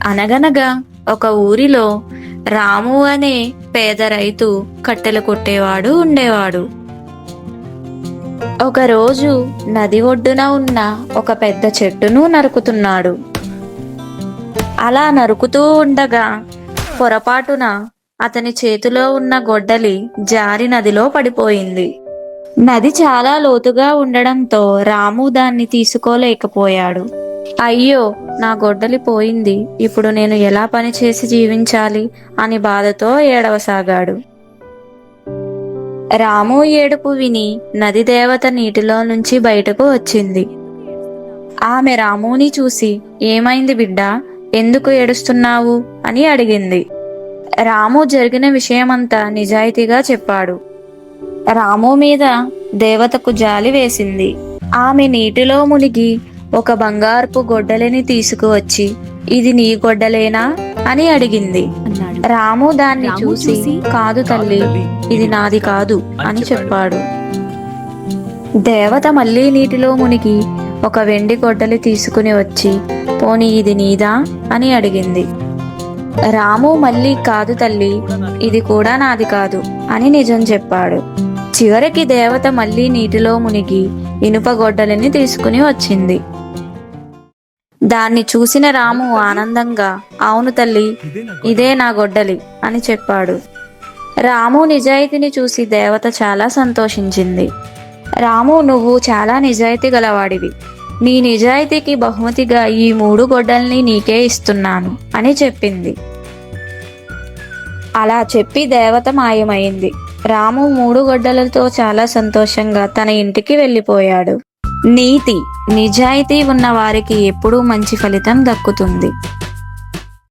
అనగనగా ఒక ఊరిలో రాము అనే పేద రైతు కట్టెలు కొట్టేవాడు ఉండేవాడు. ఒకరోజు నది ఒడ్డున ఉన్న ఒక పెద్ద చెట్టును నరుకుతున్నాడు. అలా నరుకుతూ ఉండగా పొరపాటున అతని చేతిలో ఉన్న గొడ్డలి జారి నదిలో పడిపోయింది. నది చాలా లోతుగా ఉండడంతో రాము దాన్ని తీసుకోలేకపోయాడు. అయ్యో, నా గొడ్డలి పోయింది, ఇప్పుడు నేను ఎలా పని చేసి జీవించాలి అని బాధతో ఏడవసాగాడు. రాము ఏడుపు విని నది దేవత నీటిలో నుంచి బయటకు వచ్చింది. ఆమె రాముని చూసి, ఏమైంది బిడ్డా, ఎందుకు ఏడుస్తున్నావు అని అడిగింది. రాము జరిగిన విషయమంతా నిజాయితీగా చెప్పాడు. రాము మీద దేవతకు జాలి వేసింది. ఆమె నీటిలో మునిగి ఒక బంగారపు గొడ్డలిని తీసుకువచ్చి, ఇది నీ గొడ్డలేనా అని అడిగింది. రాము దాన్ని చూసి, కాదు తల్లి, ఇది నాది కాదు అని చెప్పాడు. దేవత మళ్ళీ నీటిలో మునిగి ఒక వెండి గొడ్డలి తీసుకుని వచ్చి, పోనీ ఇది నీదా అని అడిగింది. రాము మళ్ళీ, కాదు తల్లి, ఇది కూడా నాది కాదు అని నిజం చెప్పాడు. చివరికి దేవత మళ్ళీ నీటిలో మునిగి ఇనుప గొడ్డలిని తీసుకుని వచ్చింది. దాన్ని చూసిన రాము ఆనందంగా, అవును తల్లి, ఇదే నా గొడ్డలి అని చెప్పాడు. రాము నిజాయితీని చూసి దేవత చాలా సంతోషించింది. రాము, నువ్వు చాలా నిజాయితీ గలవాడివి, నీ నిజాయితీకి బహుమతిగా ఈ 3 గొడ్డల్ని నీకే ఇస్తున్నాను అని చెప్పింది. అలా చెప్పి దేవత మాయమైంది. రాము 3 గొడ్డలతో చాలా సంతోషంగా తన ఇంటికి వెళ్ళిపోయాడు. నీతి: నిజాయితీ ఉన్న వారికి ఎప్పుడూ మంచి ఫలితం దక్కుతుంది.